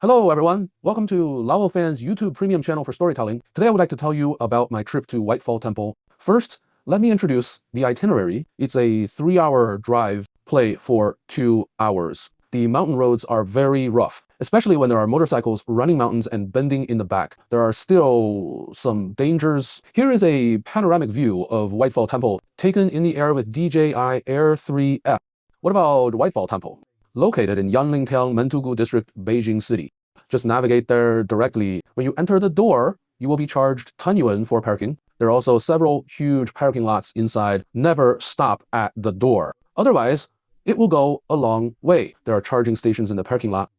Hello everyone, welcome to Lao Fan's YouTube premium channel for storytelling. Today I would like to tell you about my trip to Whitefall Temple. First, let me introduce the itinerary. It's a 3-hour drive play for 2 hours. The mountain roads are very rough, especially when there are motorcycles running mountains and bending in the back. There are still some dangers. Here is a panoramic view of Whitefall Temple taken in the air with DJI Air 3F. What about Whitefall Temple? Located in Yanlingtiang Mentugu District, Beijing City. Just navigate there directly. When you enter the door, you will be charged 10 yuan for parking. There are also several huge parking lots inside. Never stop at the door. Otherwise, it will go a long way. There are charging stations in the parking lot.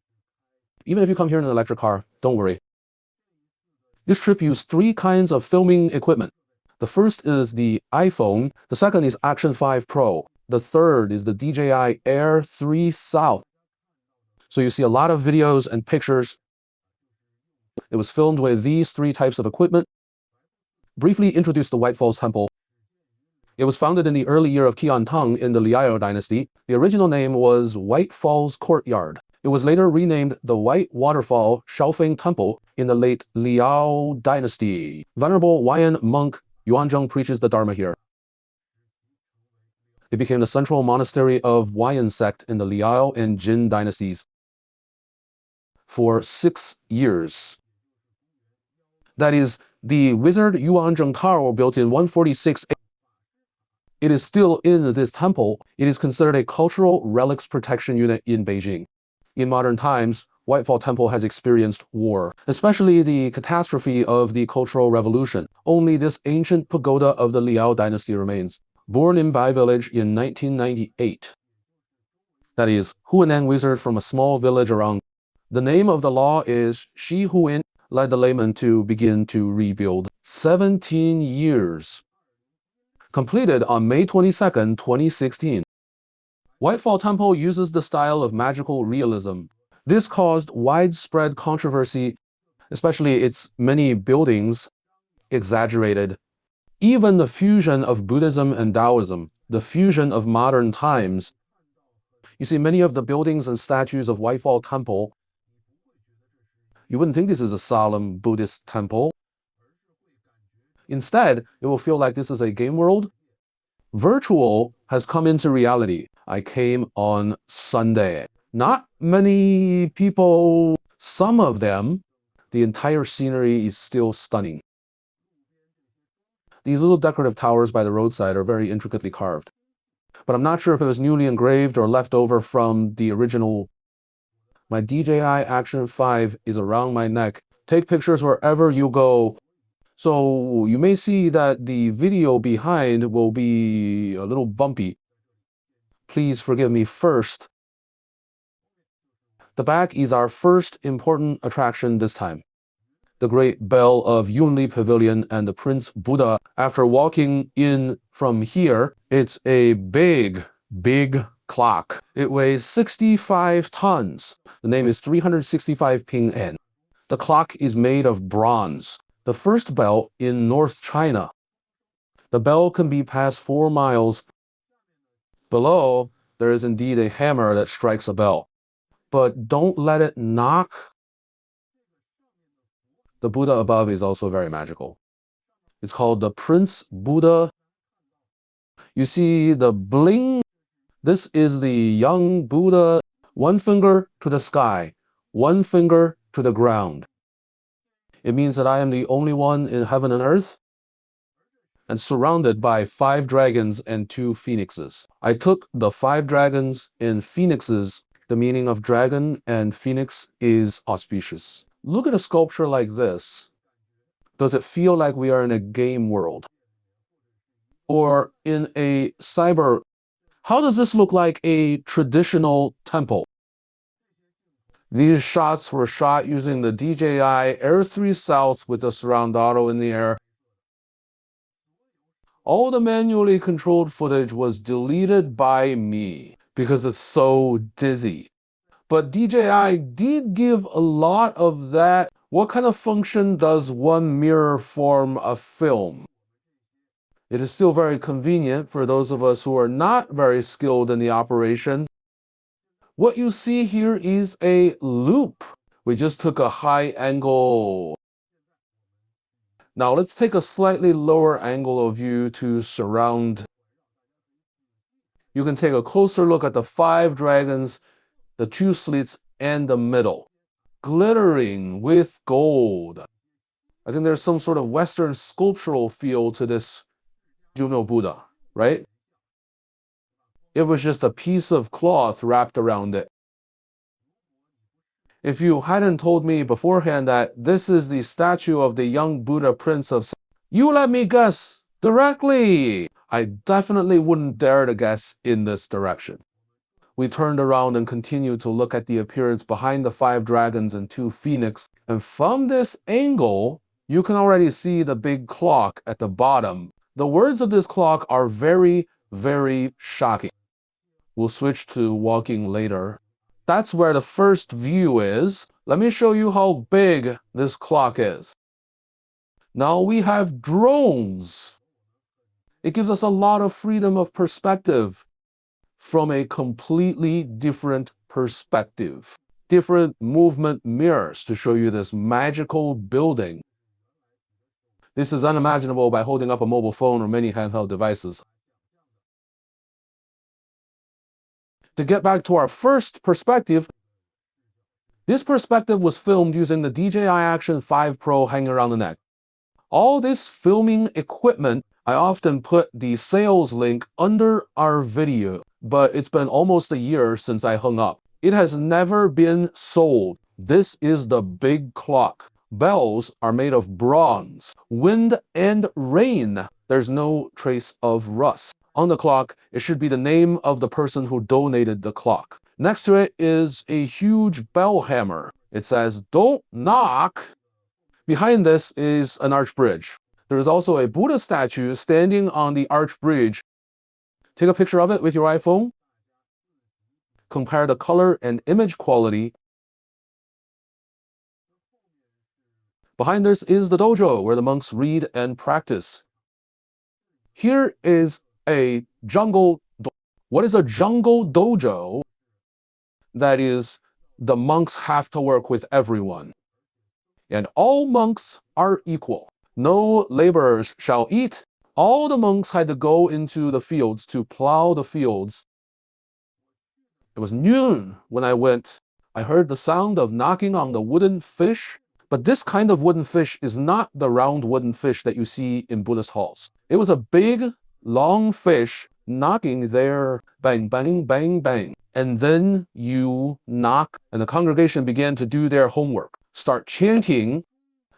Even if you come here in an electric car, don't worry. This trip used 3 kinds of filming equipment. The first is the iPhone. The second is Action 5 Pro. The third is the DJI Air 3 South. So you see a lot of videos and pictures. It was filmed with these 3 types of equipment. Briefly introduce the Whitefalls Temple. It was founded in the early year of Qiantang in the Liao dynasty. The original name was White Falls Courtyard. It was later renamed the White Waterfall Shaofeng Temple in the late Liao dynasty. Venerable Huayan monk Yuanzheng preaches the Dharma here. It became the central monastery of Huayan sect in the Liao and Jin dynasties for 6 years. That is, the wizard Yuanzheng Tower built in 146 AD. It is still in this temple. It is considered a cultural relics protection unit in Beijing. In modern times, Whitefall Temple has experienced war, especially the catastrophe of the Cultural Revolution. Only this ancient pagoda of the Liao dynasty remains. Born in Bai village in 1998. That is, Huineng wizard from a small village around. The name of the law is Shi Huin, led the layman to begin to rebuild. 17 years. Completed on May 22, 2016. Whitefall Temple uses the style of magical realism. This caused widespread controversy, especially its many buildings exaggerated. Even the fusion of Buddhism and Taoism, the fusion of modern times. You see, many of the buildings and statues of Whitefall Temple, you wouldn't think this is a solemn Buddhist temple. Instead, it will feel like this is a game world. Virtual has come into reality. I came on Sunday. Not many people, some of them. The entire scenery is still stunning. These little decorative towers by the roadside are very intricately carved. But I'm not sure if it was newly engraved or left over from the original. My DJI Action 5 is around my neck. Take pictures wherever you go. So you may see that the video behind will be a little bumpy. Please forgive me first. The back is our first important attraction this time. The great bell of Yunli Pavilion and the Prince Buddha. After walking in from here, it's a big clock. It weighs 65 tons. The name is 365 Ping An. The clock is made of bronze. The first bell in North China. The bell can be past 4 miles. Below, there is indeed a hammer that strikes a bell. But don't let it knock. The Buddha above is also very magical. It's called the Prince Buddha. You see the bling? This is the young Buddha. 1 finger to the sky, 1 finger to the ground. It means that I am the only one in heaven and earth, and surrounded by 5 dragons and 2 phoenixes. I took the 5 dragons and phoenixes. The meaning of dragon and phoenix is auspicious. Look at a sculpture like this. Does it feel like we are in a game world? Or in a cyber? How does this look like a traditional temple? These shots were shot using the DJI Air 3 South with the surround auto in the air. All the manually controlled footage was deleted by me because it's so dizzy. But DJI did give a lot of that. What kind of function does one mirror form a film? It is still very convenient for those of us who are not very skilled in the operation. What you see here is a loop. We just took a high angle. Now let's take a slightly lower angle of view to surround. You can take a closer look at the 5 dragons, the 2 slits, and the middle, glittering with gold. I think there's some sort of Western sculptural feel to this Jumyo Buddha, right? It was just a piece of cloth wrapped around it. If you hadn't told me beforehand that this is the statue of the young Buddha Prince of... You let me guess directly! I definitely wouldn't dare to guess in this direction. We turned around and continued to look at the appearance behind the 5 dragons and 2 phoenix. And from this angle, you can already see the big clock at the bottom. The words of this clock are very, very shocking. We'll switch to walking later. That's where the first view is. Let me show you how big this clock is. Now we have drones. It gives us a lot of freedom of perspective from a completely different perspective. Different movement mirrors to show you this magical building. This is unimaginable by holding up a mobile phone or many handheld devices. To get back to our first perspective, this perspective was filmed using the DJI Action 5 Pro hanging around the neck. All this filming equipment, I often put the sales link under our video, but it's been almost a year since I hung up. It has never been sold. This is the big clock. Bells are made of bronze. Wind and rain. There's no trace of rust. On the clock, it should be the name of the person who donated the clock. Next to it is a huge bell hammer. It says, "Don't knock." Behind this is an arch bridge. There is also a Buddha statue standing on the arch bridge. Take a picture of it with your iPhone. Compare the color and image quality. Behind this is the dojo where the monks read and practice. Here is a jungle. What is a jungle dojo? That is, the monks have to work with everyone. And all monks are equal. No laborers shall eat. All the monks had to go into the fields to plow the fields. It was noon when I went. I heard the sound of knocking on the wooden fish. But this kind of wooden fish is not the round wooden fish that you see in Buddhist halls. It was a big, long fish knocking there, bang, bang, bang, bang. And then you knock, and the congregation began to do their homework. Start chanting.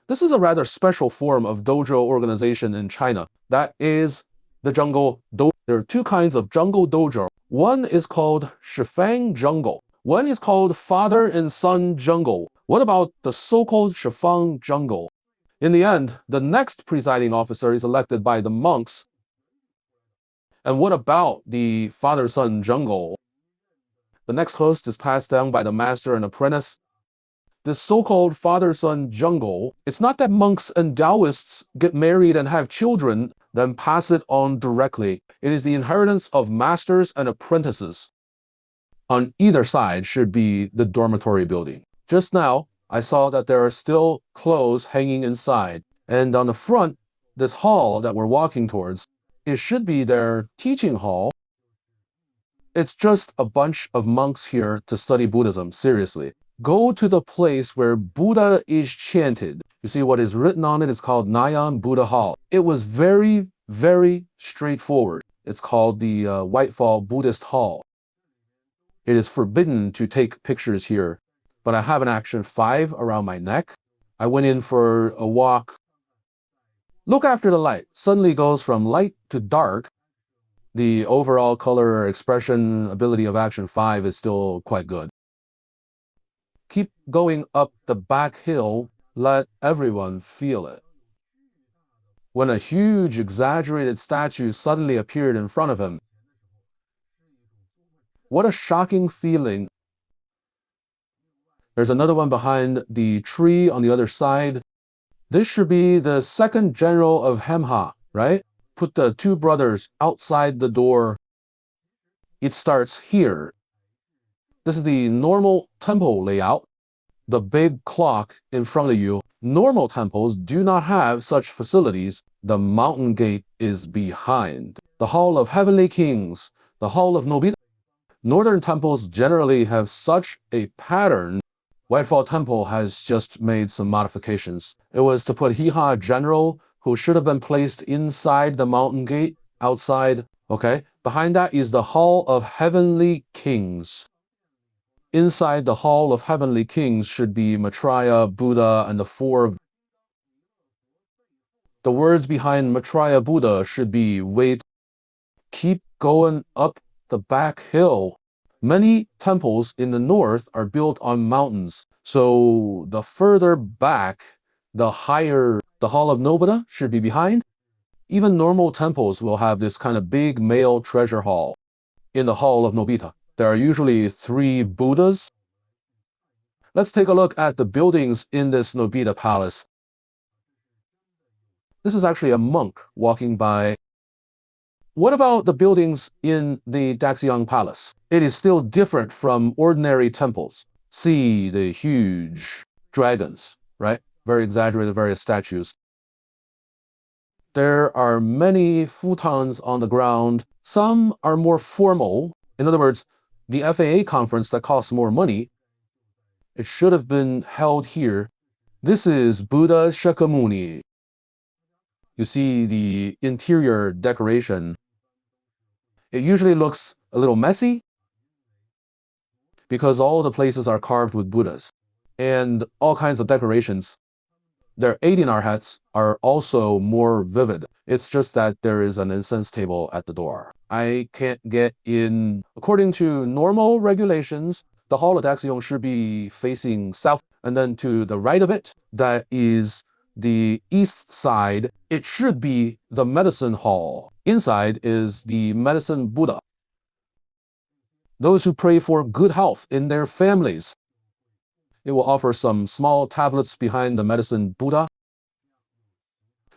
This is a rather special form of dojo organization in China. That is the jungle dojo. There are 2 kinds of jungle dojo. One is called Shifang Jungle. One is called Father and Son Jungle. What about the so-called Shifang Jungle? In the end, the next presiding officer is elected by the monks. And what about the Father-Son Jungle? The next host is passed down by the master and apprentice. This so-called Father-Son Jungle, it's not that monks and Taoists get married and have children, then pass it on directly. It is the inheritance of masters and apprentices. On either side should be the dormitory building. Just now, I saw that there are still clothes hanging inside. And on the front, this hall that we're walking towards, it should be their teaching hall. It's just a bunch of monks here to study Buddhism, seriously. Go to the place where Buddha is chanted. You see what is written on it? It's called Nyan Buddha Hall. It was very, very straightforward. It's called the Whitefall Buddhist Hall. It is forbidden to take pictures here, but I have an Action 5 around my neck. I went in for a walk. Look after the light. Suddenly goes from light to dark. The overall color expression ability of Action 5 is still quite good. Keep going up the back hill. Let everyone feel it. When a huge, exaggerated statue suddenly appeared in front of him, what a shocking feeling. There's another one behind the tree on the other side. This should be the second general of Hemha, right? Put the 2 brothers outside the door. It starts here. This is the normal temple layout. the big clock in front of you. Normal temples do not have such facilities. The mountain gate is behind. The Hall of Heavenly Kings, the Hall of Nobita. Northern temples generally have such a pattern. Whitefall Temple has just made some modifications. It was to put Hiha General, who should have been placed inside the mountain gate, outside. Okay, behind that is the Hall of Heavenly Kings. Inside the Hall of Heavenly Kings should be Maitreya, Buddha, and the four. The words behind Maitreya Buddha should be, wait, keep going up the back hill. Many temples in the north are built on mountains, so the further back, the higher the Hall of Nobita should be behind. Even normal temples will have this kind of big male treasure hall. In the Hall of Nobita, there are usually 3 Buddhas. Let's take a look at the buildings in this Nobita palace. This is actually a monk walking by. What about the buildings in the Daxiang Palace? It is still different from ordinary temples. See the huge dragons, right? Very exaggerated, various statues. There are many futons on the ground. Some are more formal. In other words, the FAA conference that costs more money, it should have been held here. This is Buddha Shakyamuni. You see the interior decoration. It usually looks a little messy because all the places are carved with Buddhas and all kinds of decorations. Their 8 dinar hats are also more vivid. It's just that there is an incense table at the door. I can't get in. According to normal regulations, the Hall of Daxiang should be facing south, and then to the right of it, that is the east side. It should be the medicine hall. Inside is the medicine Buddha. Those who pray for good health in their families. It will offer some small tablets behind the medicine Buddha.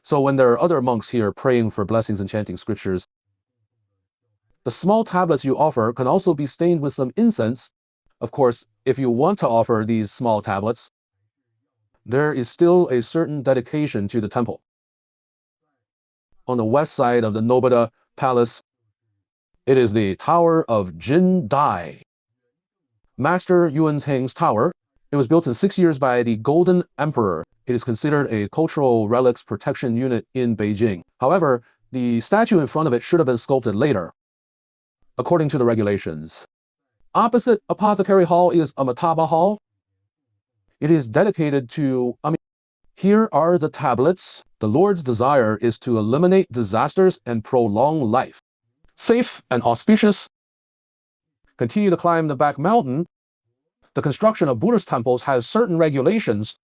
So when there are other monks here praying for blessings and chanting scriptures, the small tablets you offer can also be stained with some incense. Of course, if you want to offer these small tablets, there is still a certain dedication to the temple. On the west side of the Nobita Palace, it is the Tower of Jin Dai. Master Yuanheng's tower. It was built in 6 years by the Golden Emperor. It is considered a cultural relics protection unit in Beijing. However, the statue in front of it should have been sculpted later, according to the regulations. Opposite Apothecary Hall is Amitabha Hall. It is dedicated to Here are the tablets. The Lord's desire is to eliminate disasters and prolong life. Safe and auspicious. Continue to climb the back mountain. The construction of Buddhist temples has certain regulations,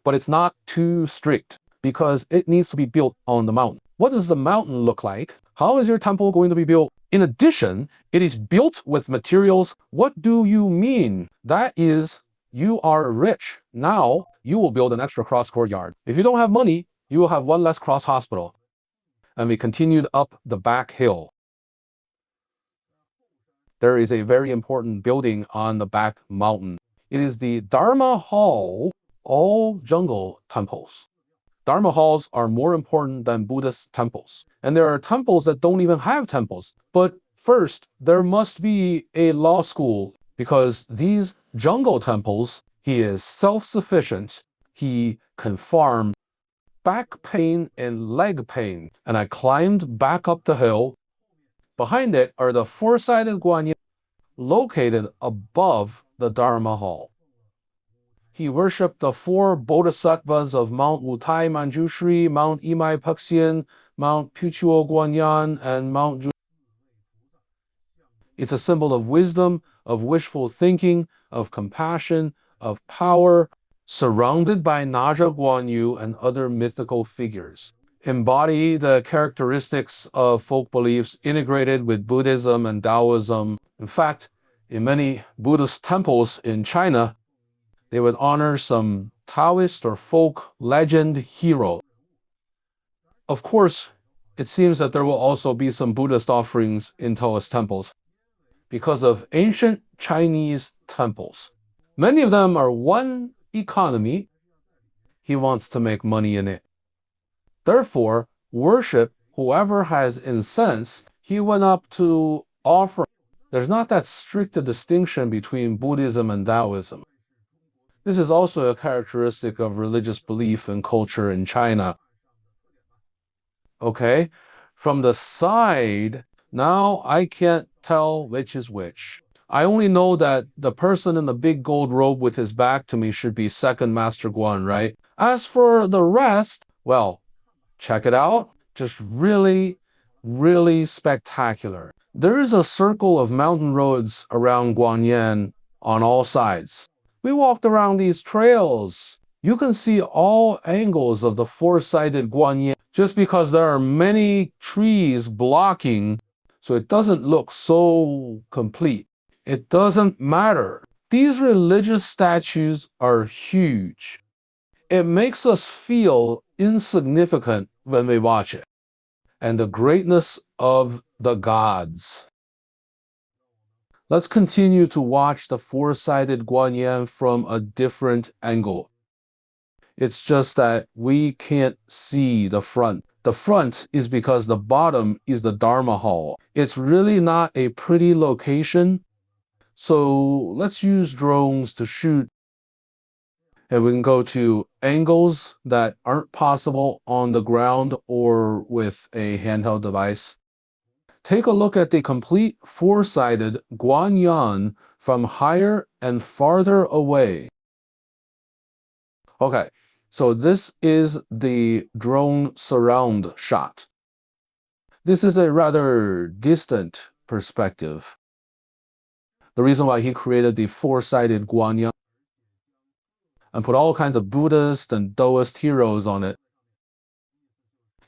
but it's not too strict because it needs to be built on the mountain. What does the mountain look like? How is your temple going to be built? In addition, it is built with materials. What do you mean? That is, you are rich. Now you will build an extra cross courtyard. If you don't have money, you will have one less cross hospital. And we continued up the back hill. There is a very important building on the back mountain. It is the Dharma Hall, all jungle temples. Dharma halls are more important than Buddhist temples. And there are temples that don't even have temples. But first, there must be a law school because these jungle temples, he is self-sufficient. He can farm back pain and leg pain. And I climbed back up the hill. Behind it are the four-sided guanyin located above the Dharma Hall. He worshipped the 4 bodhisattvas of Mount Wutai Manjushri, Mount Imai Puxian, Mount Puchuo Guanyan, and Mount Ju. It's a symbol of wisdom, of wishful thinking, of compassion, of power, surrounded by Naja Guanyu and other mythical figures. Embody the characteristics of folk beliefs integrated with Buddhism and Taoism. In fact, in many Buddhist temples in China, they would honor some Taoist or folk legend hero. Of course, it seems that there will also be some Buddhist offerings in Taoist temples because of ancient Chinese temples. Many of them are one economy. He wants to make money in it. Therefore, worship whoever has incense. He went up to offer. There's not that strict a distinction between Buddhism and Taoism. This is also a characteristic of religious belief and culture in China. Okay, from the side, now I can't tell which is which. I only know that the person in the big gold robe with his back to me should be second Master Guan, right? As for the rest, well, check it out. Just really, really spectacular. There is a circle of mountain roads around Guanyan on all sides. We walked around these trails. You can see all angles of the four-sided Guanyan just because there are many trees blocking, so it doesn't look so complete. It doesn't matter. These religious statues are huge. It makes us feel insignificant when we watch it, and the greatness of the gods. Let's continue to watch the four-sided Guanyan from a different angle. It's just that we can't see the front. The front is because the bottom is the Dharma Hall. It's really not a pretty location, so let's use drones to shoot. And we can go to angles that aren't possible on the ground or with a handheld device. Take a look at the complete four-sided Guanyan from higher and farther away. Okay, so this is the drone surround shot. This is a rather distant perspective. The reason why he created the four-sided Guanyan and put all kinds of Buddhist and Taoist heroes on it.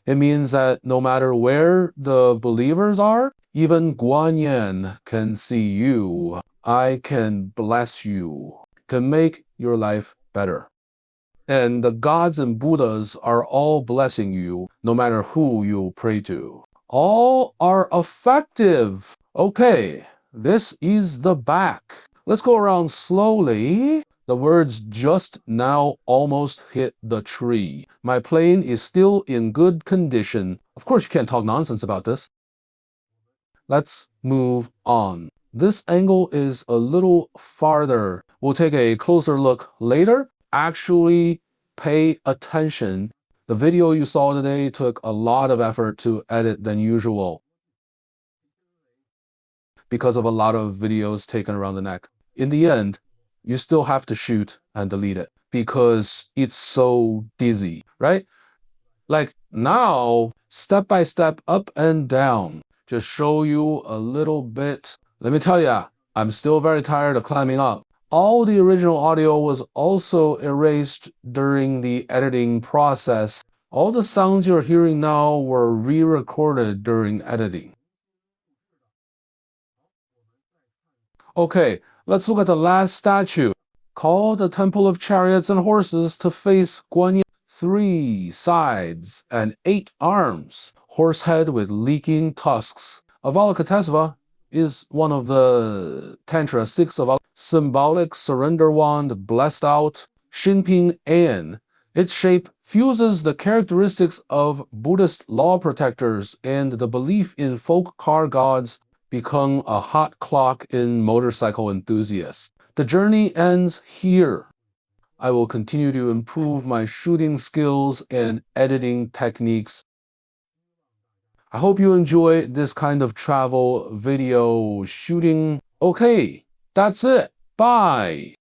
It means that no matter where the believers are, even Guanyan can see you. I can bless you, can make your life better. And the gods and Buddhas are all blessing you, no matter who you pray to. All are effective. Okay, this is the back. Let's go around slowly. The words just now almost hit the tree. My plane is still in good condition. Of course, you can't talk nonsense about this. Let's move on. This angle is a little farther. We'll take a closer look later. Actually, pay attention. The video you saw today took a lot of effort to edit than usual because of a lot of videos taken around the neck. In the end, you still have to shoot and delete it because it's so dizzy, right? Like now, step by step, up and down, just show you a little bit. Let me tell ya, I'm still very tired of climbing up. All the original audio was also erased during the editing process. All the sounds you're hearing now were re-recorded during editing. Okay, let's look at the last statue. Call the Temple of Chariots and Horses to face Guanyan. 3 sides and 8 arms. Horse head with leaking tusks. Avalokitesva is one of the Tantra 6 of symbolic surrender wand blessed out. Shinping Ayan. Its shape fuses the characteristics of Buddhist law protectors and the belief in folk car gods become a hot clock in motorcycle enthusiasts. The journey ends here. I will continue to improve my shooting skills and editing techniques. I hope you enjoy this kind of travel video shooting. Okay, that's it. Bye.